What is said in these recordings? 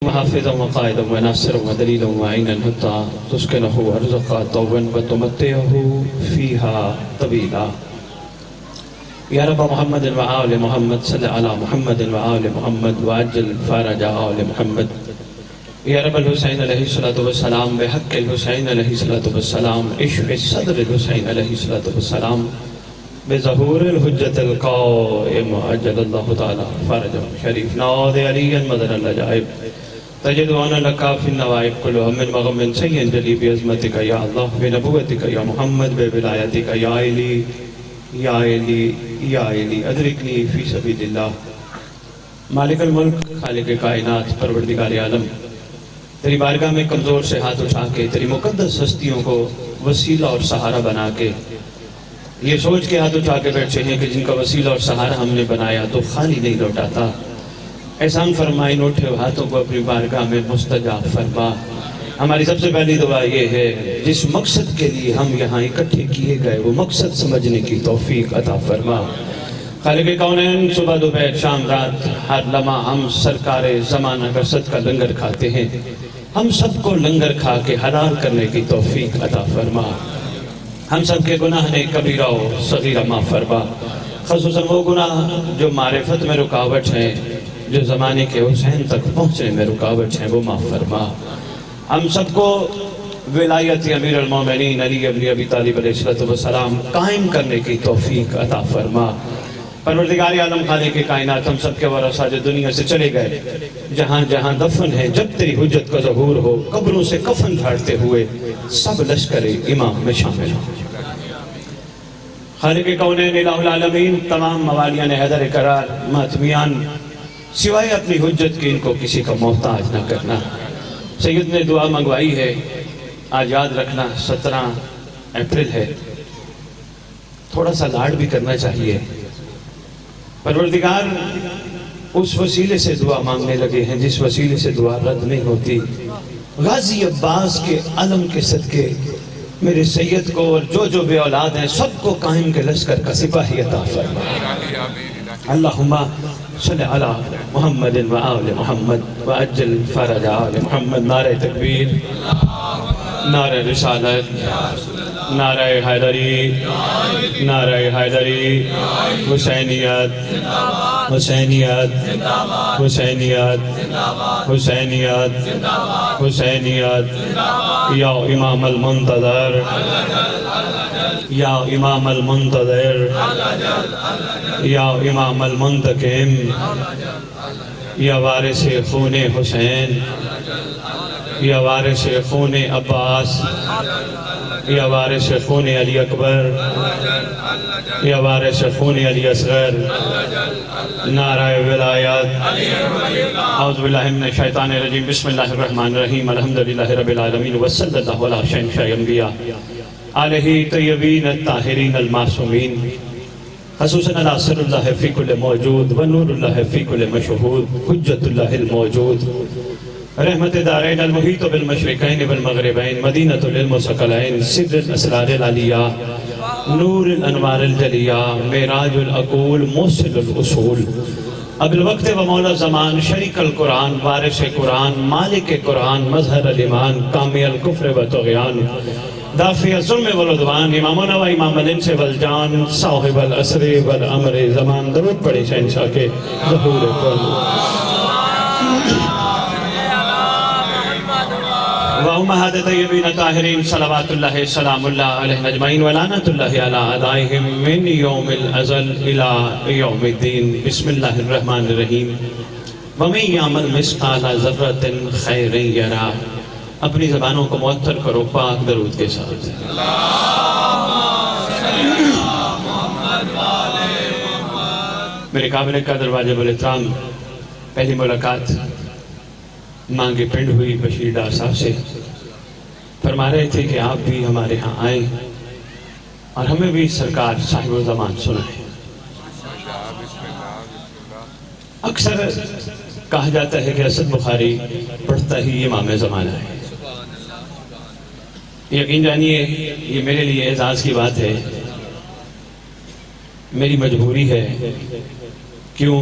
وحافظا وقائدا وناصرا ودليلا وعينا حتى تسكنه أرزقا طوبا وتمتعه فيها طويلا. يا رب محمد وآل محمد صل على محمد وآل محمد وعجل فرج آل محمد. يا رب الحسين عليه الصلاة والسلام بحق الحسين عليه الصلاة والسلام اشفع صدر الحسين عليه الصلاة والسلام بظهور الحجة القائم عجل الله تعالى فرجه الشريف ناض عليا مدن العجائب تجد وانا لك في النوائب كل هم مغم سيئ جلي بعظمتك يا الله بنبوتك يا محمد بولایتك يا علی یا علی یا علی ادرکنی فی سبیل اللہ. مالک الملک خالق کائنات پروردگار عالم، تیری بارگاہ میں کمزور سے ہاتھ اٹھا کے تیری مقدس ہستیوں کو وسیلہ اور سہارا بنا کے یہ سوچ کے ہاتھ اٹھا کے بیٹھے ہیں کہ جن کا وسیلہ اور سہارا ہم نے بنایا تو خالی نہیں لوٹاتا. احسان فرمائے ان اٹھے ہاتھوں کو اپنی بارگاہ میں مستجاب فرما. ہماری سب سے پہلی دعا یہ ہے جس مقصد کے لیے ہم یہاں اکٹھے کیے گئے وہ مقصد سمجھنے کی توفیق عطا فرما. خالق کونین صبح دوپہر شام رات ہر لمحہ ہم سرکار زمانہ کا صدقہ لنگر کھاتے ہیں. ہم سب کو لنگر کھا کے حلال کرنے کی توفیق عطا فرما. ہم سب کے گناہ نے کبیرہ و صغیرہ معاف فرما، خصوصاً وہ گناہ جو معرفت میں رکاوٹ ہیں، جو زمانے کے حسین تک پہنچنے میں رکاوٹ ہیں، وہ معاف فرما. ہم سب کو ولایت امیر المومنین علی ابن ابی طالب علیہ السلام قائم کرنے کی توفیق عطا فرما. پروردگار عالم خالق کائنات، ہم سب کے ورثہ جو دنیا سے چلے گئے جہاں جہاں دفن ہے، جب تیری حجت کا ظہور ہو قبروں سے کفن جھاڑتے ہوئے سب لشکر امام میں شامل ہوں. خالق کونین الہ العالمین، تمام موالیان حیدر قرار ماتمیان، سوائے اپنی حجت کی ان کو کسی کا محتاج نہ کرنا. سید نے دعا منگوائی ہے، آج یاد رکھنا 17 اپریل ہے، تھوڑا سا لاڈ بھی کرنا چاہیے. پروردگار اس وسیلے سے دعا مانگنے لگے ہیں جس وسیلے سے دعا رد نہیں ہوتی. غازی عباس کے علم کے صدقے میرے سید کو اور جو بے اولاد ہیں سب کو قائم کے لشکر کا سپاہی عطا فرما. اللہم صلی علی محمد و آل محمد وعجل فرج آل محمد. نعرہ تکبیر، نعرہ رسالت، نعرہ حیدری، نعرہ حیدری، حسینیت، حسینیت، حسینیت، حسینیت، حسینیت. یا امام المنتظر، یا امام المنتظر، یا امام المنتقم، یا وارث خون حسین، یا وارث خون عباس، یا وارث خون علی اکبر، یا وارث خون علی اصغر. نعرہ ولایت. اعوذ باللہ من الشیطان الرجیم. بسم اللہ الرحمن الرحیم. الحمدللہ رب العالمین وصلی اللہ علی شہنشاہ انبیاء آلہ طیبین الطاہرین المعصومین، خصوصاً علی سر اللہ فی کل موجود ونور اللہ فی کل مشہود، حجت اللہ الموجود، رحمت دارین المحیط بالمشرقین والمغربین، مدینۃ العلم والثقلین، سر الاسرار العلیہ، نور الانوار الجلیہ، معراج العقول، موصل الاصول، اب الوقت و مولا زمان، شریک القرآن، وارث قرآن، مالک قرآن، مظہر الایمان، کامی الکفر و طغیان، دافع الظلم والعدوان، امامنا و امام الانس والجان، صاحب العصر والامر زمان. درود پڑھے شہنشاہ کے ظہور پر. وأمهات طيبين طاهرين صلوات الله سلام الله عليهم أجمعين ولعنة الله على أعدائهم من يوم الأزل إلى يوم الدين. بسم الله الرحمن الرحيم. ومن يعمل مثقال ذرة خيرا يره. اپنی زبانوں کو معطر کرو پاک درود کے ساتھ. میرے قابل قدر واجب الاحترام پہلی ملاقات مانگے پنڈ ہوئی بشیر ڈار صاحب سے. فرما رہے تھے کہ آپ بھی ہمارے ہاں آئیں اور ہمیں بھی سرکار صاحب الزمان سنائیں. اکثر کہا جاتا ہے کہ اسد بخاری پڑھتا ہی امام زمانہ ہے. یقین جانیے یہ میرے لیے اعزاز کی بات ہے، میری مجبوری ہے. کیوں؟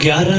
11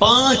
5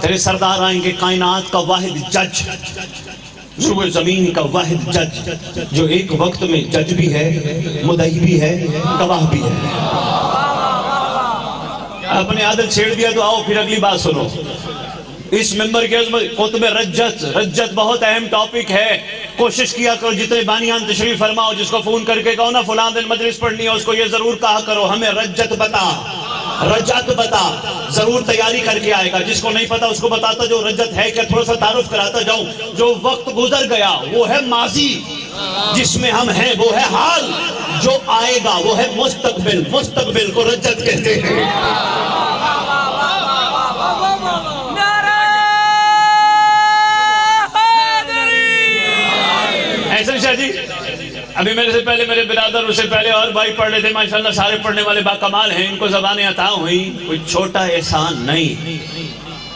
تیرے سردار آئیں گے کائنات کا واحد جج، روئے زمین کا واحد جج، جو ایک وقت میں جج بھی ہے، مدعی بھی ہے، گواہ بھی ہے۔ اپنے عادت چھیڑ دیا تو آؤ پھر اگلی بات سنو۔ اس ممبر کے کتب رجت بہت اہم ٹاپک ہے، کوشش کیا کرو جتنے بانیان تشریف فرماؤ، جس کو فون کر کے کہو نا فلاں دن مجلس پڑھنی ہے، اس کو یہ ضرور کہا کرو ہمیں رجت بتا، ضرور تیاری کر کے آئے گا۔ جس کو نہیں پتا اس کو بتاتا جو رجت ہے کیا، تھوڑا سا تعارف کراتا جاؤں۔ جو وقت گزر گیا وہ ہے ماضی، جس میں ہم ہیں وہ ہے حال، جو آئے گا وہ ہے مستقبل کو رجت کہتے ہیں۔ ایسا شاہ جی ابھی میرے سے پہلے میرے برادر، اس سے پہلے اور بھائی پڑھ رہے تھے، ماشاءاللہ سارے پڑھنے والے باکمال ہیں، ان کو زبانیں عطا ہوئیں، کوئی چھوٹا احسان نہیں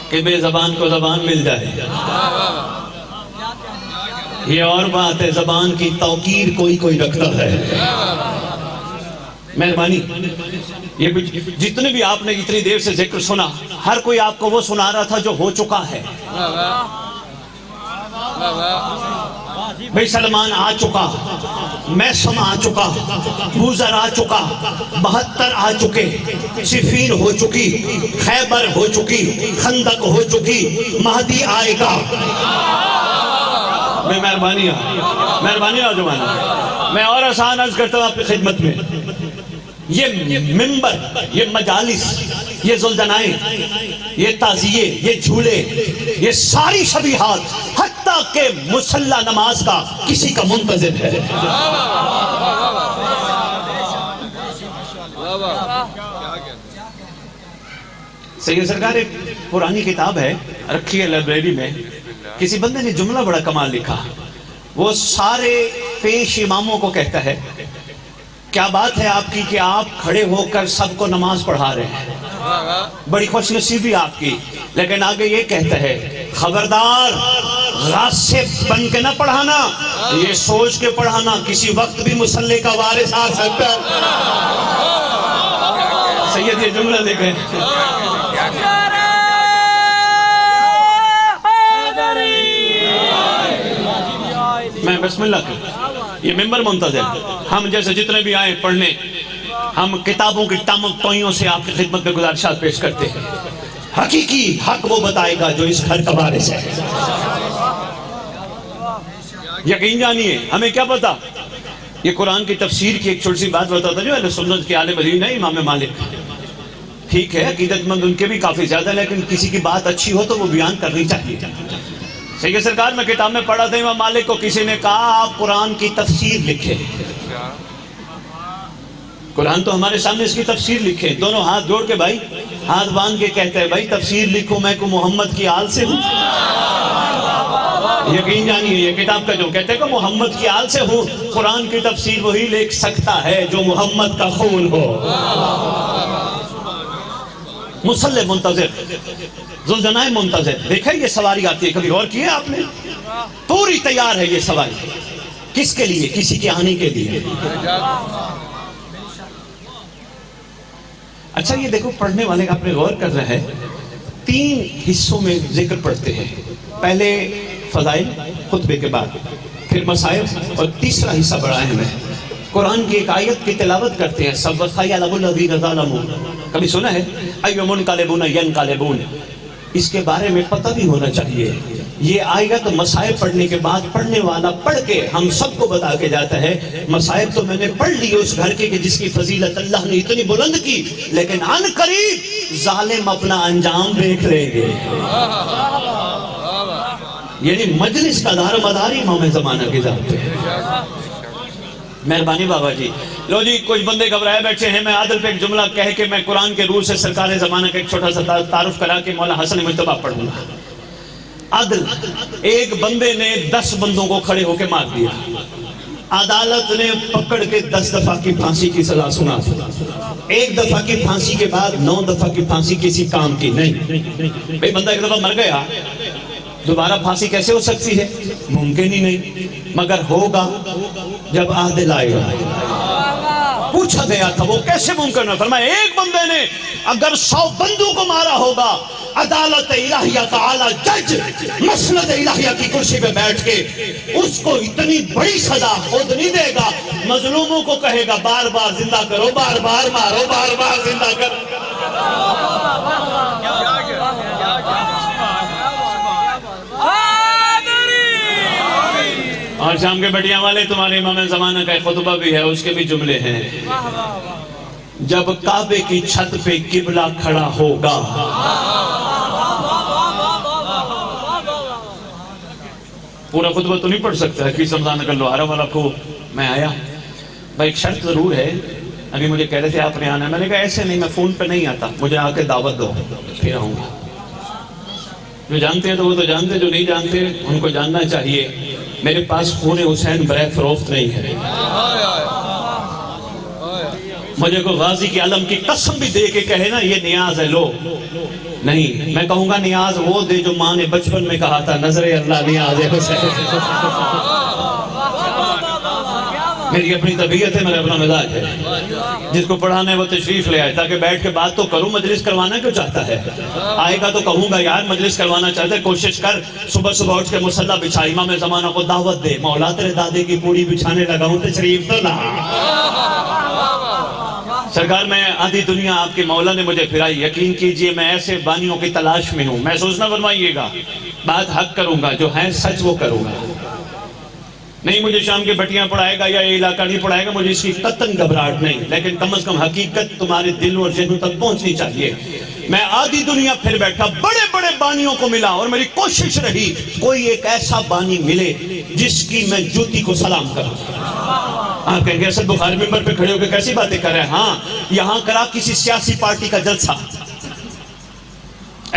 کہ بے زبان کو زبان مل جائے۔ یہ اور بات ہے، زبان کی توقیر کوئی رکھتا ہے۔ مہربانی، یہ جتنے بھی آپ نے اتنی دیر سے ذکر سنا، ہر کوئی آپ کو وہ سنا رہا تھا جو ہو چکا ہے۔ بھئی سلمان آ چکا، میسم آ چکا، بوذر آ چکا، 72 آ چکے، صفین ہو چکی، خیبر ہو چکی، خندق ہو چکی، مہدی آئے گا۔ میں مہربانی نوجوان، میں اور آسان عرض کرتا ہوں آپ کی خدمت میں، یہ ممبر، یہ مجالس، یہ زلزنائیں، یہ تعزیے، یہ جھولے، یہ ساری شبیہات، حتیٰ کہ مصلی نماز کا کسی کا منتظر ہے۔ سید سرکار ایک پرانی کتاب ہے، رکھی ہے لائبریری میں، کسی بندے نے جملہ بڑا کمال لکھا، وہ سارے پیش اماموں کو کہتا ہے کیا بات ہے آپ کی کہ آپ کھڑے ہو کر سب کو نماز پڑھا رہے ہیں، بڑی خوش نصیبی آپ کی، لیکن آگے یہ کہتا ہے خبردار غاصب بن کے نہ پڑھانا، یہ سوچ کے پڑھانا کسی وقت بھی مصلی کا وارث آ سکتا ہے۔ سید یہ جملہ دیکھیں، میں بسم اللہ کروں، یہ ممبر منتظر، ہم جیسے جتنے بھی آئے پڑھنے، ہم کتابوں کی ٹامک ٹوئیوں سے آپ کی خدمت میں گزارشات پیش کرتے ہیں۔ حقیقی حق وہ بتائے گا جو اس گھر کا وارث ہے۔ یقین جانیے، ہمیں کیا پتا، یہ قرآن کی تفسیر کی ایک چھوٹی سی بات بتاتا جو اہل سنت کے عالم دین ہے امام مالک، ٹھیک ہے عقیدت مند ان کے بھی کافی زیادہ، لیکن کسی کی بات اچھی ہو تو وہ بیان کرنی چاہیے۔ سید سرکار میں کتاب میں پڑھا تھا امام مالک کو کسی نے کہا آپ قرآن کی تفسیر لکھیں، قرآن تو ہمارے سامنے اس کی تفسیر لکھیں، دونوں ہاتھ جوڑ کے بھائی ہاتھ باندھ کے کہتے ہیں بھائی تفسیر لکھو، میں کو محمد کی آل سے ہوں۔ یقین جانیے یہ کتاب کا جو کہتے ہیں کہ محمد کی آل سے ہوں، قرآن کی تفسیر وہی لکھ سکتا ہے جو محمد کا خون ہو۔ مصلی منتظر، زلزنائے منتظر، دیکھیں یہ سواری آتی ہے، کبھی غور کیے آپ نے؟ پوری تیار ہے یہ سواری، کس کے لیے؟ کسی کے آنے کے لیے۔ اچھا یہ دیکھو پڑھنے والے کا اپنے غور کر رہے ہیں، 3 حصوں میں ذکر پڑھتے ہیں، پہلے فضائل خطبے کے بعد، پھر مسائل، اور تیسرا حصہ بڑا اہم ہے، قرآن کی ایک آیت کی تلاوت کرتے ہیں، سبق خیالب الذین ظلموا، کبھی سنا ہے ایو منقلبون ینقلبون، اس کے بارے میں پتہ بھی ہونا چاہیے۔ یہ آیت مسائل پڑھنے کے بعد پڑھنے والا پڑھ کے ہم سب کو بتا کے جاتا ہے مسائل تو میں نے پڑھ لی اس گھر کے کہ جس کی فضیلت اللہ نے اتنی بلند کی، لیکن عن قریب ظالم اپنا انجام دیکھ لیں گے۔ یعنی مجلس کا دار و مدار امام زمانہ کی ذات ہے۔ مہربانی بابا جی، لو جی کچھ بندے گھبرائے بیٹھے ہیں، میں عادل پہ ایک جملہ کہہ کے میں قرآن کے روح سے سرکار زمانہ کا ایک چھوٹا سا تعارف کرا کے مولا حسن مجتبیٰ پڑھوں گا۔ عدل، ایک بندے نے 10 بندوں کو کھڑے ہو کے مار دیا، عدالت نے پکڑ کے 10 دفعہ کی پھانسی کی سزا سنا، 1 دفعہ کی پھانسی کے بعد 9 دفعہ کی پھانسی کسی کام کی نہیں۔ بھئی بندہ ایک دفعہ مر گیا، دوبارہ پھانسی کیسے ہو سکتی ہے؟ ممکن ہی نہیں، مگر ہوگا جب عادل آئے گا۔ پوچھا گیا تھا وہ کیسے ممکن ہے؟ فرمایا ایک بندے نے اگر 100 بندوں کو مارا ہوگا عدالت الہیہ کا اعلیٰ جج مسند الہیہ کی کرسی پہ بیٹھ کے اس کو اتنی بڑی سزا خود نہیں دے گا، مظلوموں کو کہے گا بار بار زندہ کرو، بار بار مارو، بار بار زندہ کرو۔ اور شام کے بٹیاں والے تمہارے امام زمانہ کا ایک خطبہ بھی ہے، اس کے بھی جملے ہیں۔ جب کعبے کی چھت پہ قبلہ کھڑا ہوگا، پورا خطبہ تو نہیں پڑھ سکتا ہے، کس رمضان کر لو آرہ والا کو میں آیا بھائی، ایک شرط ضرور ہے، ابھی مجھے کہہ رہے تھے آپ نے آنا ہے، میں نے کہا ایسے نہیں، میں فون پہ نہیں آتا، مجھے آ کے دعوت دو پھر آؤں گا۔ جو جانتے ہیں تو وہ تو جانتے، جو نہیں جانتے ان کو جاننا چاہیے۔ میرے پاس خون حسین برائے فروخت نہیں ہے، مجھے کو غازی کی علم کی قسم بھی دے کے کہے نا یہ نیاز ہے، لو نہیں، میں کہوں گا نیاز وہ دے جو ماں نے بچپن میں کہا تھا، نظر اللہ نیاز ہے حسین۔ میری اپنی طبیعت ہے، میرا اپنا مزاج ہے، جس کو پڑھانا ہے وہ تشریف لے آئے تاکہ بیٹھ کے بات تو کروں۔ مجلس کروانا کیوں چاہتا ہے؟ آئے گا تو کہوں گا یار مجلس کروانا چاہتا ہے، کوشش کر صبح صبح اٹھ کے مصلی بچھا، امام زمانہ کو دعوت دے، مولا تیرے دادے کی پوڑی بچھانے لگا ہوں، تشریف تو لا۔ سرکار میں آدھی دنیا آپ کے مولا نے مجھے پھرائی، یقین کیجئے میں ایسے بانیوں کی تلاش میں ہوں، محسوس نہ فرمائیے گا، بات حق کروں گا، جو ہے سچ وہ کروں گا۔ نہیں مجھے شام کے بٹیاں پڑھائے گا یا یہ علاقہ نہیں پڑھائے گا، مجھے اس کی قطن گھبراہٹ نہیں، لیکن کم از کم حقیقت تمہارے دل اور ذہنوں تک پہنچنی چاہیے۔ میں آدھی دنیا پھر بیٹھا، بڑے بڑے بانیوں کو ملا، اور میری کوشش رہی کوئی ایک ایسا بانی ملے جس کی میں جوتی کو سلام کروں۔ آپ کہیں گے اسد بخاری ممبر پہ کھڑے ہو کے کیسی باتیں کر رہے ہیں؟ ہاں، یہاں کرا کسی سیاسی پارٹی کا جلسہ،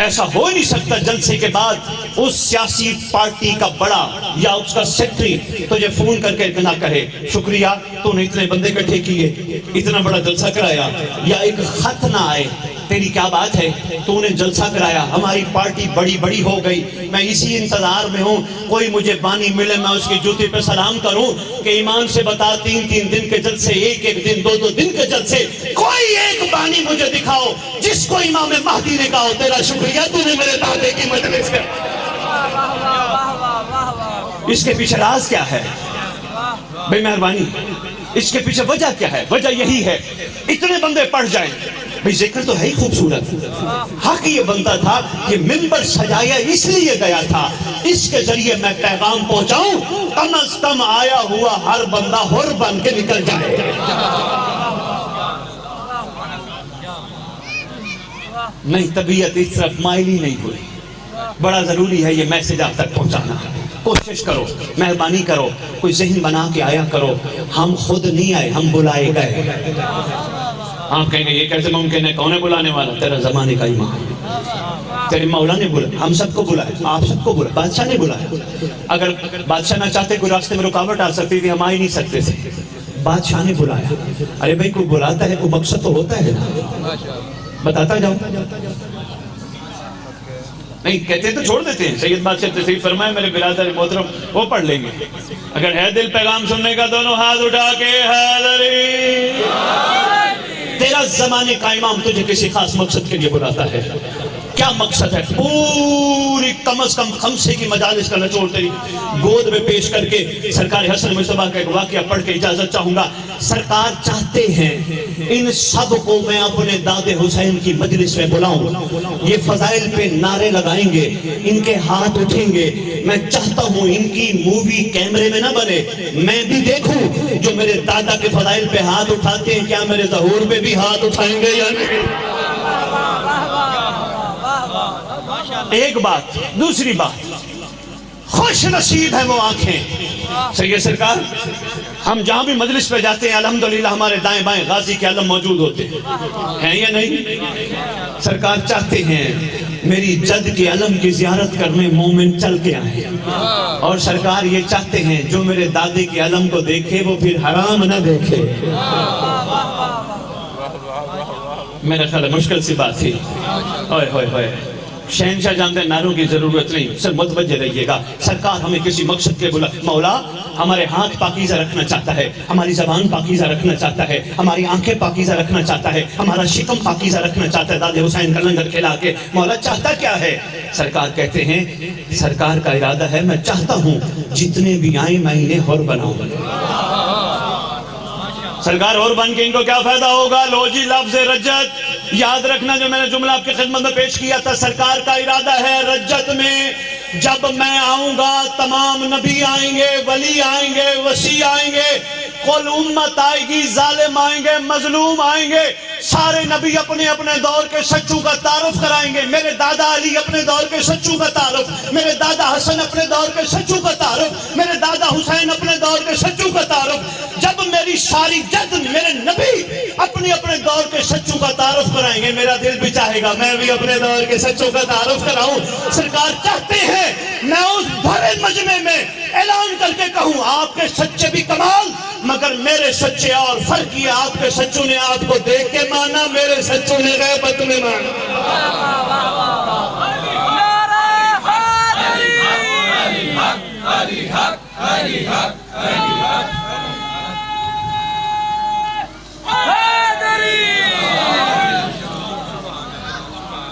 ایسا ہو نہیں سکتا جلسے کے بعد اس سیاسی پارٹی کا بڑا یا اس کا سیکٹری تجھے فون کر کے نہ کہے شکریہ تو نے اتنے بندے اکٹھے کیے، اتنا بڑا جلسہ کرایا، یا ایک خط نہ آئے تیری کیا بات ہے تو نے جلسہ کرایا، ہماری پارٹی بڑی بڑی ہو گئی، میں اسی انتظار میں ہوں کوئی مجھے بانی ملے، میں اس کی جوتی پہ سلام کروں کہ ایمان سے بتا 3 دن کے جلسے، ایک دن 2 دن کے جلسے، کوئی ایک بانی مجھے دکھاؤ جس کو امام مہدی نے کہا تیرا شکریہ تو نے میرے دادے کی مجلس کر۔ اس کے پیچھے راز کیا ہے بے مہربانی؟ اس کے پیچھے وجہ کیا ہے؟ وجہ یہی ہے اتنے بندے پڑھ جائیں، بھئی ذکر تو ہے ہی خوبصورت، حق یہ بنتا تھا کہ منبر سجایا اس لیے گیا تھا اس کے ذریعے میں پیغام پہنچاؤں، کم از کم آیا ہوا ہر بندہ حر بن کے نکل جائے۔ نہیں، طبیعت اس طرف مائلی نہیں ہوئی، بڑا ضروری ہے یہ میسج آپ تک پہنچانا۔ کوشش کرو، مہربانی کرو، کوئی ذہن بنا کے آیا کرو، ہم خود نہیں آئے، ہم بلائے گئے۔ آپ کہیں گے یہ کیسے ممکن ہے؟ کون ہے بلانے والا؟ تیرا زمانے کا امام، تیرے مولا نے بلایا، ہم سب کو بلایا، آپ سب کو بلایا، بادشاہ نے بلایا۔ اگر بادشاہ نہ چاہتے کوئی راستے میں رکاوٹ آ سکتی تھی، ہم آ ہی نہیں سکتے تھے، بادشاہ نے بلایا۔ ارے بھائی کوئی بلاتا ہے کوئی مقصد تو ہوتا ہے نا، بتاتا جاؤ۔ نہیں کہتے تو چھوڑ دیتے ہیں، سید بادشاہ تشریف فرمائے میرے برادر محترم وہ پڑھ لیں گے، اگر ہے دل پیغام سننے کا دونوں ہاتھ اٹھا کے حاضری۔ تیرا زمانے کا امام تجھے کسی خاص مقصد کے لیے بلاتا ہے، کیا مقصد ہے؟ پوری کم از کم خمسے کی مجالس کا نچوڑ تیری گود میں پیش کر کے سرکار حسن مصطفیٰ کا ایک واقعہ پڑھ کے اجازت چاہوں گا۔ سرکار چاہتے ہیں ان سب کو میں اپنے داد حسین کی مجلس میں بلاؤں، یہ فضائل پہ نعرے لگائیں گے، ان کے ہاتھ اٹھیں گے، میں چاہتا ہوں ان کی مووی کیمرے میں نہ بنے، میں بھی دیکھوں جو میرے دادا کے فضائل پہ ہاتھ اٹھاتے ہیں کیا میرے ظہور پہ بھی ہاتھ اٹھائیں گے یا نہیں۔ ایک بات، دوسری بات، خوش نصیب ہے وہ آنکھیں سید سرکار، ہم جہاں بھی مجلس پہ جاتے ہیں الحمدللہ ہمارے دائیں بائیں غازی کے علم موجود ہوتے ہیں یا نہیں؟ سرکار چاہتے ہیں میری جد کے علم کی زیارت کرنے مومن چل کے آئے، اور سرکار یہ چاہتے ہیں جو میرے دادے کے علم کو دیکھے وہ پھر حرام نہ دیکھے۔ میرا خیال ہے مشکل سی بات تھی، ہوئے ہوئے ہوئے، شہنشاہ جانتے ہیں نعروں کی ضرورت نہیں، سر متوجہ رہیے گا، سرکار ہمیں کسی مقصد کے بلا، مولا ہمارے ہاتھ پاکیزہ رکھنا چاہتا ہے, ہماری زبان پاکیزہ رکھنا چاہتا ہے, ہماری آنکھیں پاکیزہ رکھنا چاہتا ہے, ہمارا شکم پاکیزہ رکھنا چاہتا ہے. داد حسین کا لنگر کھلا کے مولا چاہتا کیا ہے؟ سرکار کہتے ہیں سرکار کا ارادہ ہے میں چاہتا ہوں جتنے بھی آئیں میں انہیں حر بناؤں. سرکار اور بن کے ان کو کیا فائدہ ہوگا؟ لو جی لفظ رجت یاد رکھنا جو میں نے جملہ آپ کی خدمت میں پیش کیا تھا. سرکار کا ارادہ ہے رجت میں جب میں آؤں گا تمام نبی آئیں گے, ولی آئیں گے, وسیع آئیں گے, کل امت آئے گی, ظالم آئیں گے, مظلوم آئیں گے. سارے نبی اپنے اپنے دور کے سچوں کا تعارف کرائیں گے. میرے دادا علی اپنے دور کے سچوں کا تعارف, میرے دادا حسن اپنے دور کے سچوں کا تعارف, میرے دادا حسین اپنے دور کے سچوں کا تعارف. جب میری ساری جد میرے نبی اپنے اپنے دور کے سچوں کا تعارف کرائیں گے, میرا دل بھی چاہے گا میں بھی اپنے دور کے سچوں کا تعارف کراؤں. سرکار چاہتے ہیں میں اس بھرے مجمع میں اعلان کر کے کہوں آپ کے سچے بھی کمال, مگر میرے سچے اور فرق یہ آپ کے سچوں نے آپ کو دیکھ کے مانا, میرے سچوں نے غیبت میں مانا.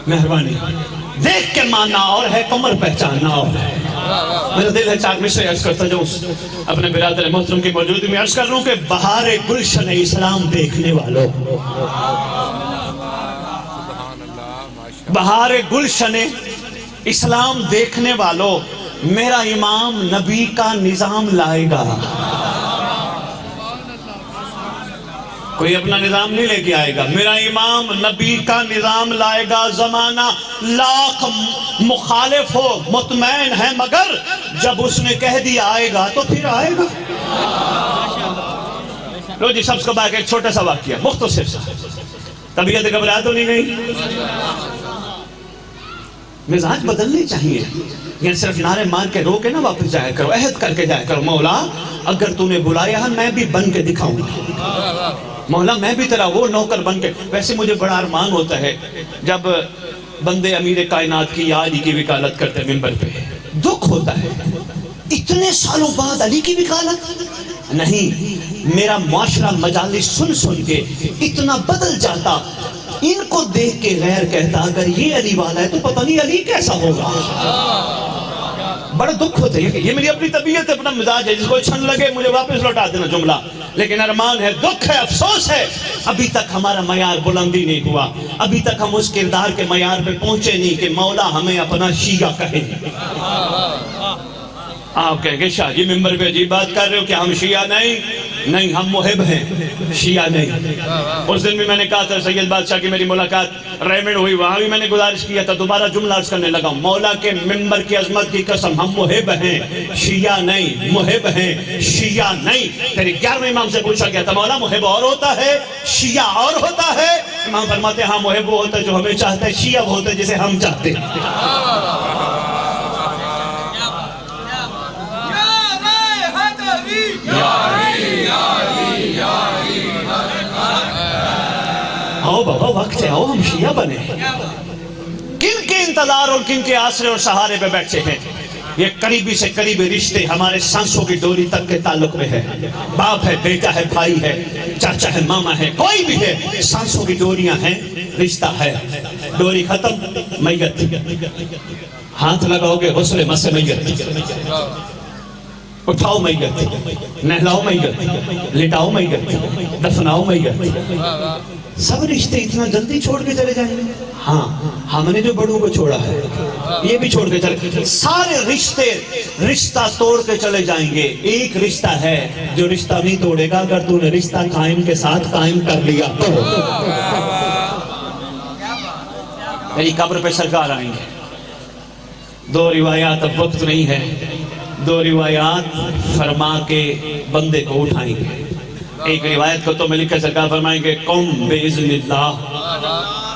مہربانی دیکھ کے ماننا اور ہے, کمر پہچاننا اور ہے. میرا دل ہے چار مصرے عرض کرتا جو اپنے برادر محترم کی موجودگی میں عرض کر رہا ہوں کہ بہار گلشن اسلام دیکھنے والوں, بہار گلشن اسلام دیکھنے والوں, میرا امام نبی کا نظام لائے گا. کوئی اپنا نظام نہیں لے کے آئے گا, میرا امام نبی کا نظام لائے گا. زمانہ لاکھ مخالف ہو مطمئن ہے, مگر جب اس نے کہہ دیا آئے گا تو پھر آئے گا. لو جی سب کو باقی ایک چھوٹا سا واقعہ مختصر سا, طبیعت گھبرا تو نہیں گئی؟ مزاج بدلنے چاہیے, یعنی صرف نعرے مار کے رو کے نہ واپس جایا کرو, عہد کر کے جایا کرو مولا اگر تو نے بلایا ہے میں بھی بن کے دکھاؤں گا, مولا میں بھی تیرا وہ نوکر بن کے. ویسے مجھے بڑا ارمان ہوتا ہے جب بندے امیر کائنات کی یا علی کی وکالت کرتے ممبر پہ, دکھ ہوتا ہے اتنے سالوں بعد علی کی وکالت نہیں. میرا معاشرہ مجالس سن سن کے اتنا بدل جاتا, ان کو دیکھ کے غیر کہتا اگر یہ علی والا ہے تو پتہ نہیں علی کیسا ہوگا. بڑا دکھ ہوتا ہے, یہ میری اپنی طبیعت اپنا مزاج ہے, جس کو چھن لگے مجھے واپس لوٹا دینا جملہ, لیکن ارمان ہے, دکھ ہے, افسوس ہے, ابھی تک ہمارا معیار بلندی نہیں ہوا, ابھی تک ہم اس کردار کے معیار پہ پہنچے نہیں کہ مولا ہمیں اپنا شیعہ کہے. آپ کہیں گے شاہ جی ممبر پہ عجیب بات کر رہے ہو کہ ہم شیعہ نہیں ہم محب ہیں, شیعہ نہیں. اس دن بھی میں نے کہا تھا سید بادشاہ کی میری ملاقات ریمنڈ ہوئی, وہاں بھی میں نے گزارش کیا تھا, دوبارہ جملہ عرض کرنے لگا, مولا کے ممبر کی عظمت کی قسم ہم محب ہیں شیعہ نہیں, محب ہیں شیعہ نہیں. تیری 11ویں امام سے پوچھا گیا تھا مولا محب اور ہوتا ہے شیعہ اور ہوتا ہے؟ امام فرماتے ہیں ہاں محب وہ ہوتا ہے جو ہمیں چاہتا ہے, شیعہ وہ ہوتا ہے جسے ہم چاہتے ہیں. آؤ بابا وقت ہے, آؤ ہم شیعہ بنے. کن کے انتظار اور کن کے آسرے اور سہارے پہ بیٹھے ہیں؟ یہ قریبی سے قریبی رشتے ہمارے سانسوں کی ڈوری تک کے تعلق میں ہے. باپ ہے, بیٹا ہے, بھائی ہے, چاچا ہے, ماما ہے, کوئی بھی ہے, سانسوں کی ڈوریاں ہیں, رشتہ ہے. ڈوری ختم میت, ہاتھ لگاؤ گے غسل مس میت, اٹھاؤ میت, نہلاؤ میت, لٹاؤ میت, دفناؤ میت. سب رشتے اتنا جلدی چھوڑ کے چلے جائیں گے؟ ہاں ہم نے جو بڑوں کو چھوڑا ہے یہ بھی چھوڑ کے چلے. سارے رشتے رشتہ توڑ کے چلے جائیں گے, ایک رشتہ ہے جو رشتہ نہیں توڑے گا اگر تو نے رشتہ قائم کے ساتھ قائم کر لیا تو. میری قبر پہ سرکار آئیں گے, 2 روایات, اب وقت نہیں ہے, 2 روایات فرما کے بندے کو اٹھائیں گے. ایک روایت کو تو میں لکھ کے سرکار فرمائیں گے قم باذن اللہ,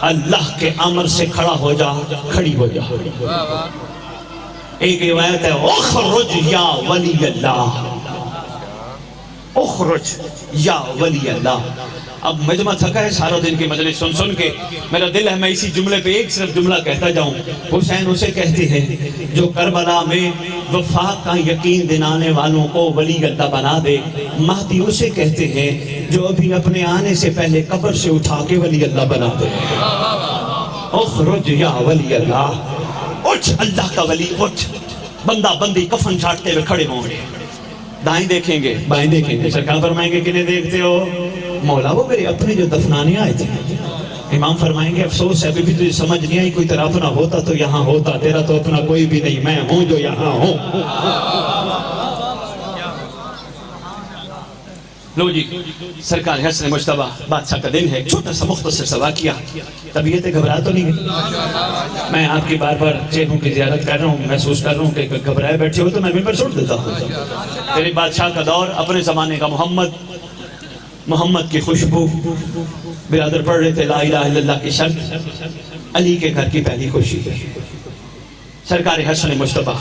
اللہ کے امر سے کھڑا ہو جا, کھڑی ہو جا. ایک روایت ہے اخرج یا ولی اللہ, اخرج یا ولی اللہ. اب مجمع تھکا ہے سارا دن کی مجلس سن سن کے، میرا دل ہے میں اسی جملے پہ ایک صرف جملہ کہتا جاؤں۔ حسین اسے کہتے ہیں جو کربلا میں وفا کا یقین دلانے والوں کو ولی اللہ بنا دے، مہدی اسے کہتے ہیں جو ابھی اپنے آنے سے پہلے قبر سے اٹھا کے ولی اللہ بنا دے۔ اخرج یا ولی اللہ، اٹھ اللہ کا ولی اٹھ۔ بندہ بندی کفن چھاٹتے ہوئے کھڑے ہوں گے، دائیں دیکھیں گے بائیں دیکھیں گے، سرکار فرمائیں گے کنہیں دیکھتے ہو؟ مولا وہ میرے اپنے جو دفنانے آئے تھے۔ امام فرمائیں گے افسوس ہے ابھی بھی تجھے سمجھ نہیں آئی، کوئی تیرا اپنا ہوتا تو یہاں ہوتا، تیرا تو اپنا کوئی بھی نہیں، میں ہوں جو یہاں ہوں۔ لو جی سرکار حسن مجتبی بادشاہ کا دن ہے، چھوٹا سا مختصر سا واقعہ، طبیعت گھبرا تو نہیں گئی؟ میں آپ کی بار بار چہروں کی زیارت کر رہا ہوں، محسوس کر رہا ہوں کہ گھبرائے بیٹھے ہو تو میں ممبر چھوڑ دیتا ہوں۔ تیرے بادشاہ کا دور، اپنے زمانے کا محمد کی خوشبو، برادر پڑھ رہے تھے لا الہ الا اللہ کی شرط، علی کے گھر کی پہلی خوشی، سرکار حسن مجتبی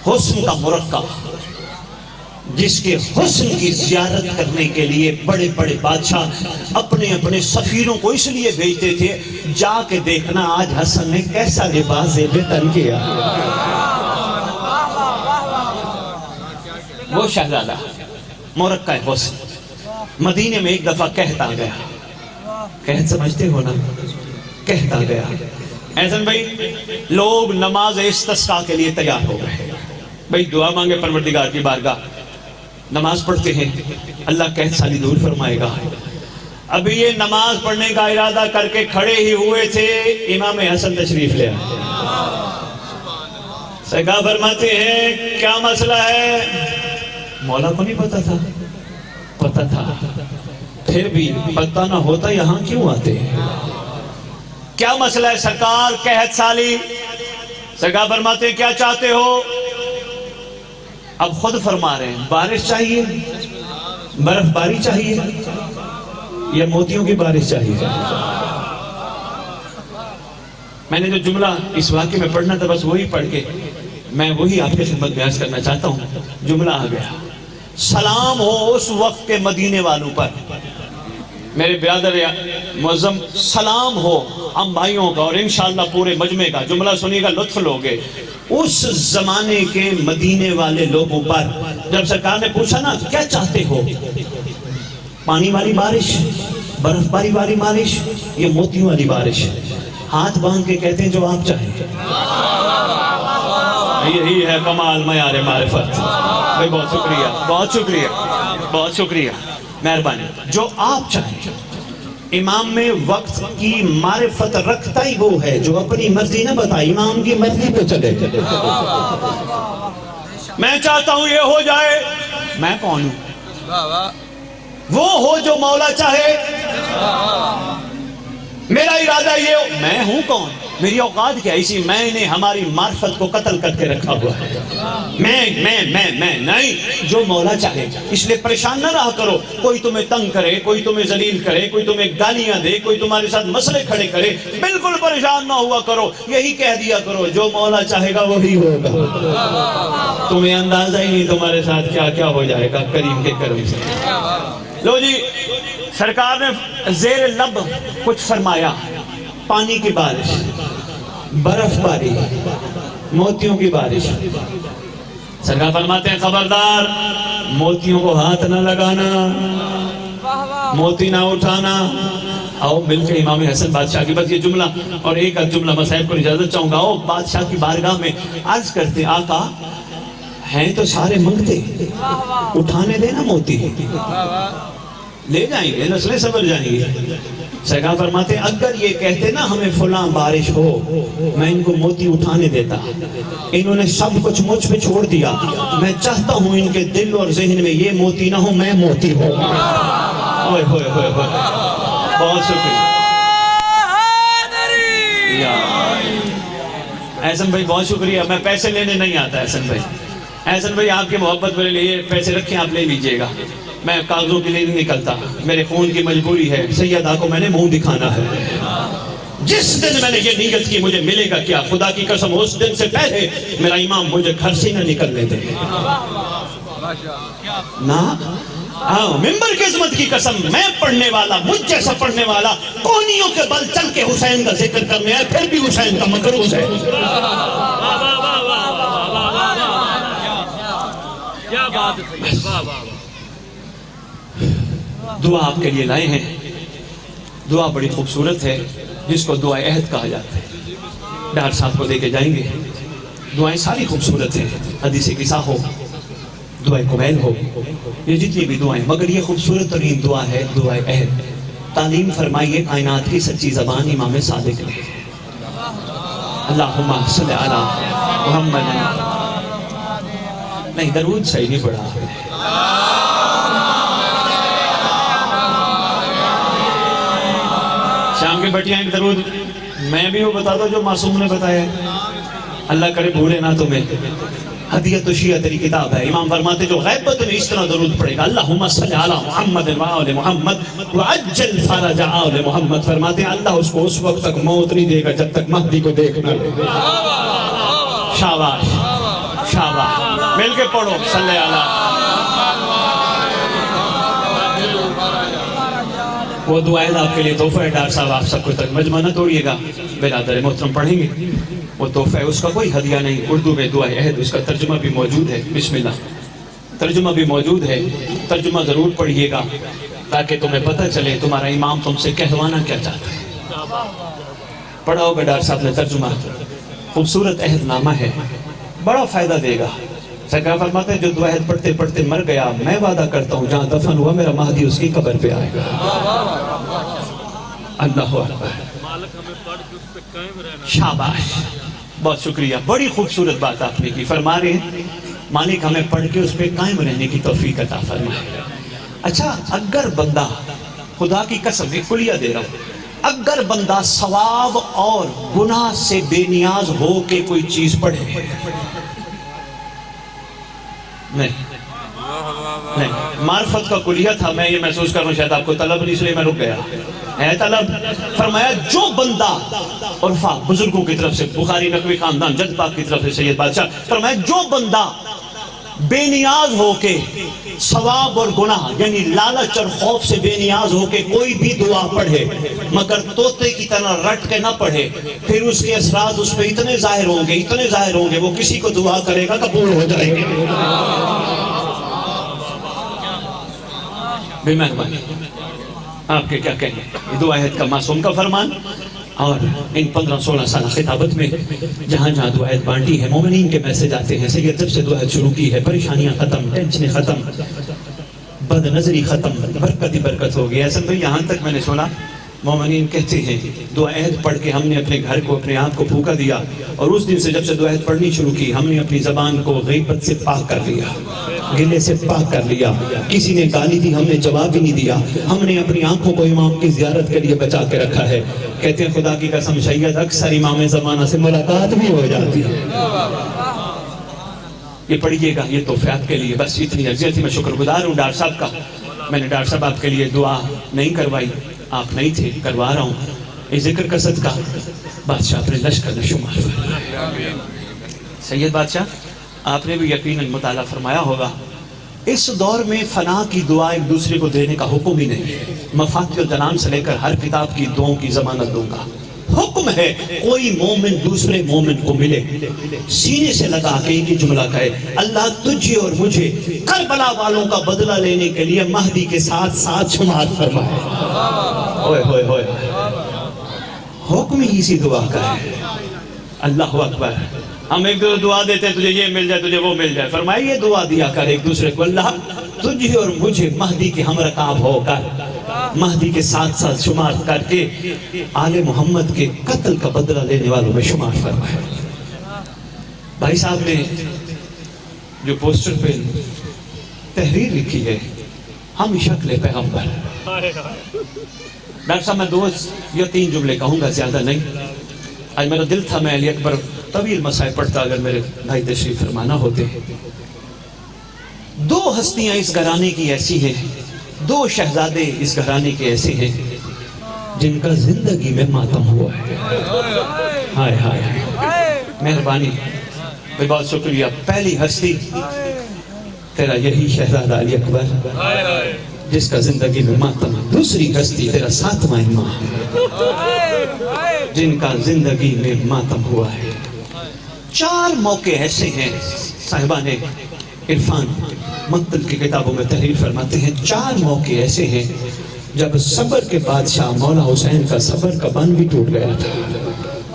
حسن کا مرقع، جس کے حسن کی زیارت کرنے کے لیے بڑے بڑے بادشاہ اپنے اپنے سفیروں کو اس لیے بھیجتے تھے جا کے دیکھنا آج حسن نے کیسا لباس زیب تن کیا۔ وہ شہزادہ مرقع حسن مدینے میں ایک دفعہ کہتا گیا، کہت سمجھتے ہو نا، کہتا گیا احسن بھائی لوگ نماز استسقاء کے لیے تیار ہو گئے، بھائی دعا مانگے پروردگار کی بارگاہ، نماز پڑھتے ہیں، اللہ قحط سالی دور فرمائے گا۔ ابھی یہ نماز پڑھنے کا ارادہ کر کے کھڑے ہی ہوئے تھے، امام حسن تشریف لے آئے۔ سرکار فرماتے ہیں کیا مسئلہ ہے؟ مولا کو نہیں پتا تھا، پتا تھا، پھر بھی پتہ نہ ہوتا یہاں کیوں آتے ہیں؟ کیا مسئلہ ہے سرکار؟ قحط سالی۔ سرکار فرماتے ہیں کیا چاہتے ہو؟ اب خود فرما رہے ہیں بارش چاہیے، برف باری چاہیے یا موتیوں کی بارش چاہیے؟ میں نے جو جملہ اس واقعے میں پڑھنا تھا بس وہی پڑھ کے میں وہی آپ کی خدمت بیان کرنا چاہتا ہوں۔ جملہ آ گیا، سلام ہو اس وقت کے مدینے والوں پر، میرے برادر معظم سلام ہو ہم بھائیوں کا اور انشاءاللہ پورے مجمع کا، جملہ سنیے گا لطف لوگے، اس زمانے کے مدینے والے لوگوں پر۔ جب سرکار نے پوچھا نا کیا چاہتے ہو، پانی والی بارش، برف باری والی بارش یا موتیوں والی بارش، ہاتھ باندھ کے کہتے ہیں جو آپ چاہیں۔ یہی ہے کمال معیار معرفت۔ بھائی بہت شکریہ، بہت شکریہ، بہت شکریہ، مہربانی، جو آپ چاہیں۔ امام میں وقت کی معرفت رکھتا ہی وہ ہے جو اپنی مرضی نہ بتائے، امام کی مرضی پہ چلے۔ میں چاہتا ہوں یہ ہو جائے، میں کون ہوں؟ وہ ہو جو مولا چاہے۔ میرا ارادہ یہ، میں ہوں کون؟ میری اوقات کیا؟ اسی میں نے ہماری معرفت کو قتل کر کے رکھا ہوا ہے۔ میں نہیں، جو مولا چاہے۔ اس لیے پریشان نہ رہا کرو، کوئی تمہیں تنگ کرے، کوئی تمہیں ذلیل کرے، کوئی تمہیں گالیاں دے، کوئی تمہارے ساتھ مسئلے کھڑے کرے، بالکل پریشان نہ ہوا کرو، یہی کہہ دیا کرو جو مولا چاہے گا وہی ہوگا۔ تمہیں اندازہ ہی نہیں تمہارے ساتھ کیا کیا ہو جائے گا کریم کے کرم سے۔ لو جی سرکار نے زیر لب کچھ فرمایا، پانی کی بارش، برف باری، موتیوں کی بارش۔ سرکار فرماتے ہیں خبردار موتیوں کو ہاتھ نہ لگانا، موتی نہ اٹھانا۔ آؤ مل کے امام حسن بادشاہ کی، بس یہ جملہ اور ایک جملہ مسائب کو اجازت چاہوں گا۔ آؤ بادشاہ کی بارگاہ میں عرض کرتے آقا ہیں تو سارے منگتے، اٹھانے دینا موتی، لے جائیں گے، نسلیں سبر جائیں گے۔ سرکار فرماتے ہیں اگر یہ کہتے نا ہمیں فلاں بارش ہو، میں ان کو موتی اٹھانے دیتا، انہوں نے سب کچھ مجھ پہ چھوڑ دیا، میں چاہتا ہوں ان کے دل اور ذہن میں یہ موتی نہ ہو، میں موتی ہوں۔ ہوئے ہوئے ہوئے ہوئے، بہت شکریہ احسن بھائی، بہت شکریہ۔ میں پیسے لینے نہیں آتا احسن بھائی، احسن بھائی آپ کی محبت میرے لیے پیسے رکھیں، آپ لے لیجئے گا، میں کاغذوں کے لیے نہیں نکلتا، میرے خون کی مجبوری ہے، سیدہ کو میں نے منہ دکھانا ہے۔ جس دن میں نے یہ نیت کی مجھے ملے گا کیا، خدا کی قسم اس دن سے پہلے میرا امام مجھے گھر سے نہ نکلنے دے۔ نہ ہاں ممبر کی عظمت کی قسم، میں پڑھنے والا، مجھ جیسا پڑھنے والا کونیوں کے بل چل کے حسین کا ذکر کرنے ہے، پھر بھی حسین کا مکروز ہے۔ دعا آپ کے لیے لائے ہیں، دعا بڑی خوبصورت ہے جس کو دعا عہد کہا جاتا ہے۔ ڈاکٹر صاحب کو دے کے جائیں گے۔ دعائیں ساری خوبصورت ہیں، حدیث قصہ ہو، دعائیں قبیل ہو، یہ جتنی بھی دعائیں، مگر یہ خوبصورت ترین دعا ہے دعائے عہد۔ تعلیم فرمائیے کائنات کی سچی زبان امام صادق نے، اللہم صلی علی محمد، نہیں درود صحیح نہیں پڑھا آپ نے۔ شام کے بٹیاں ایک درود میں بھی وہ بتا دو جو معصوم نے بتایا ہے، اللہ کرے بھولے نہ تمہیں۔ ہدیت الشیعہ تیری کتاب ہے، امام فرماتے جو غیبت میں اس طرح درود پڑھے گا، اللہم صلی علی محمد وآل محمد وعجل فرج آل محمد، فرماتے ہیں اللہ اس کو اس وقت تک موت نہیں دے گا جب تک مہدی کو دیکھ نہ لے۔ شاباش شاباش، مل کے پڑھو صلی علی۔ وہ دعا ہے آپ کے لیے تحفہ ہے ڈاکٹر صاحب، آپ سب کو تک مجمع نہ توڑیے گا، برادر محترم پڑھیں گے، وہ تحفہ ہے، اس کا کوئی ہدیہ نہیں۔ اردو میں دعا عہد، اس کا ترجمہ بھی موجود ہے، بسم اللہ، ترجمہ بھی موجود ہے، ترجمہ ضرور پڑھیے گا تاکہ تمہیں پتہ چلے تمہارا امام تم سے کہوانا کیا چاہتا ہے۔ پڑھا ہوگا ڈاکٹر صاحب نے ترجمہ، خوبصورت عہد نامہ ہے، بڑا فائدہ دے گا۔ سرکار فرماتے ہیں جو دعا عہد پڑھتے پڑھتے مر گیا، میں وعدہ کرتا ہوں جہاں دفن ہوا میرا مہدی اس کی قبر پہ آئے گا۔ اللہ اکبر، شاباش، بہت شکریہ، بڑی خوبصورت بات آپ نے کی۔ فرما رہے ہیں مالک ہمیں پڑھ کے اس پہ قائم رہنے کی توفیق عطا فرمائے۔ اچھا اگر بندہ، خدا کی قسم ایک کلیہ دے رہا ہوں، اگر بندہ ثواب اور گناہ سے بے نیاز ہو کے کوئی چیز پڑھے، نہیں، معرفت کا کلیہ تھا، میں یہ محسوس کر رہا ہوں شاید آپ کو طلب نہیں، اس لیے میں رک گیا ہے طلب۔ فرمایا جو بندہ، عرفا بزرگوں کی طرف سے، بخاری نقوی خاندان جد پاک کی طرف سے سید بادشاہ، فرمایا جو بندہ بے نیاز ہو کے ثواب اور گناہ یعنی لالچ اور خوف سے بے نیاز ہو کے کوئی بھی دعا پڑھے مگر طوطے کی طرح رٹ کے نہ پڑھے، پھر اس کے اثرات اس پہ اتنے ظاہر ہوں گے وہ کسی کو دعا کرے گا قبول ہو جائیں گے۔ بے مہربانی، آپ کے کیا کہیں گے؟ دعا عہد کا معصوم کا فرمان، اور ان 15-16 سالہ خطابت میں جہاں جہاں دعا عہد بانٹی ہے، مومنین کے میسج آتے ہیں، سید جب سے دعا عہد شروع کی ہے پریشانیاں ختم، ٹینشنیں ختم، بد نظری ختم، برکت ہی برکت ہو گئی۔ ایسا تو یہاں تک میں نے سنا مومنین کہتے ہیں دعا عہد پڑھ کے ہم نے اپنے گھر کو، اپنے آپ کو پھونکا دیا، اور اس دن سے جب سے دعا عہد پڑھنی شروع کی ہم نے اپنی زبان کو غیبت سے پاک کر لیا، گلے سے پاک کر لیا، کسی نے گالی دی ہم نے جواب ہی نہیں دیا، ہم نے اپنی آنکھوں کو امام کی زیارت کے لیے بچا کے رکھا ہے۔ کہتے ہیں خدا کی قسم شاید اکثر امام زمانہ سے ملاقات بھی ہو جاتی ہے۔ یہ پڑھیے گا، یہ توفیات کے لیے، بس اتنی عرضیت تھی۔ میں شکر گزار ہوں ڈاکٹر صاحب کا، میں نے ڈاکٹر صاحب آپ کے لیے دعا نہیں کروائی، آپ نہیں تھے، کروا رہا ہوں، یہ ذکر کا صدقہ بادشاہ اپنے لشکر میں شمار فرمائے۔ سید بادشاہ آپ نے بھی یقیناً مطالعہ فرمایا ہوگا، اس دور میں فنا کی دعا ایک دوسرے کو دینے کا حکم ہی نہیں ہے۔ مفاتیح الجنان سے لے کر ہر کتاب کی دعاؤں کی ضمانت دوں گا، حکم ہے کوئی مومن دوسرے مومن کو ملے سینے سے لگا کے ایک ہی جملہ کہے، اللہ تجھے اور مجھے کربلا والوں کا بدلہ لینے کے لیے مہدی کے ساتھ ساتھ شمار فرمائے۔ ہوئے ہوئے ہوئے، حکم ہی اسی دعا کا ہے۔ اللہ اکبر، ہم ایک دعا دیتے ہیں تجھے یہ مل جائے تجھے وہ مل جائے، فرمایا یہ دعا دیا کر ایک دوسرے کو، اللہ تجھے اور مجھے مہدی کے ہم رکاب ہو کر، مہدی کے ساتھ ساتھ شمار کر کے آل محمد کے قتل کا بدلہ لینے والوں میں شمار فرمائے۔ بھائی صاحب نے جو پوسٹر پہ تحریر لکھی ہے، ہم شکل پیغمبر۔ ڈاکٹر صاحب میں 2 یا 3 جملے کہوں گا، زیادہ نہیں۔ آج میرا دل تھا میں علی اکبر طویل مسائل پڑھتا اگر میرے بھائی تشریف فرمانا ہوتے۔ 2 ہستیاں اس گھرانے کی ایسی ہیں، 2 شہزادے اس گھرانے کے ایسے ہیں جن کا زندگی میں ماتم ہوا ہے۔ ہائے ہائے، مہربانی، بہت شکریہ۔ پہلی ہستی تیرا یہی شہزادہ علی اکبر جس کا زندگی میں ماتم، دوسری ہستی تیرا ساتواں امام جن کا زندگی میں ماتم ہوا ہے۔ 4 موقع ایسے ہیں، صاحبان عرفان مقتل کی کتابوں میں تحریر فرماتے ہیں، 4 موقع ایسے ہیں جب صبر کے بادشاہ مولا حسین کا صبر کا بند بھی ٹوٹ گیا تھا۔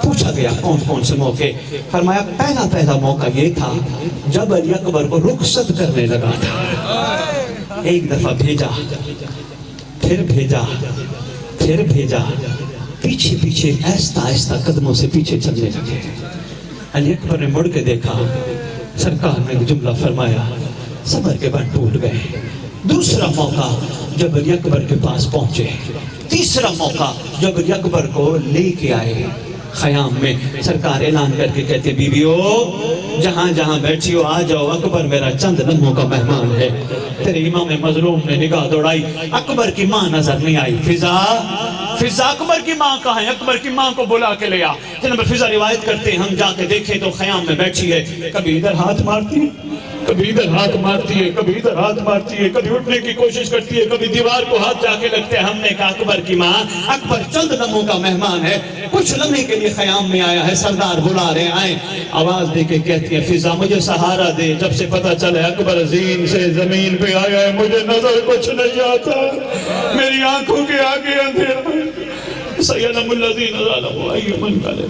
پوچھا گیا کون کون سے موقع، فرمایا پہلا موقع یہ تھا جب علی اکبر کو رخصت کرنے لگا تھا۔ ایک دفعہ بھیجا، پھر بھیجا، پھر بھیجا، پیچھے پیچھے آہستہ آہستہ قدموں سے پیچھے چلنے لگے۔ علی اکبر نے مڑ کے دیکھا، سرکار نے ایک جملہ فرمایا، صبر کے بند ٹوٹ گئے۔ دوسرا موقع جب علی اکبر کے پاس پہنچے۔ تیسرا موقع جب علی اکبر کو لے کے آئے خیام میں، سرکار اعلان کر کے کہتے بیویو جہاں جہاں بیٹھی ہو آ جاؤ، اکبر میرا چند لمحوں کا مہمان ہے۔ تیرے امام مظلوم نے نگاہ دوڑائی، اکبر کی ماں نظر نہیں آئی۔ فضا اکبر کی ماں کہاں ہے؟ اکبر کی ماں کو بلا کے لیا۔ جناب فضا روایت کرتے ہیں، ہم جا کے دیکھیں تو خیام میں بیٹھی ہے، کبھی ادھر ہاتھ مارتی ہے، کبھی ادھر ہاتھ مارتی ہے، کبھی ادھر ہاتھ مارتی ہے، کبھی اٹھنے کی کوشش کرتی ہے، کبھی دیوار کو ہاتھ جا کے لگتے ہیں۔ ہم نے کہا اکبر کی ماں، اکبر چند لمحوں کا مہمان ہے، کچھ لمحے کے لیے خیام میں آیا ہے، سردار بلا رہے آئیں۔ آواز دے کے کہتی ہے فضا مجھے سہارا دے، جب سے پتہ چلے اکبر زین سے زمین پہ آیا ہے مجھے نظر کچھ نہیں آتا، میری آنکھوں کے آگے اندھیرا ہے۔ سیدنا الذین ظلموا ای من قال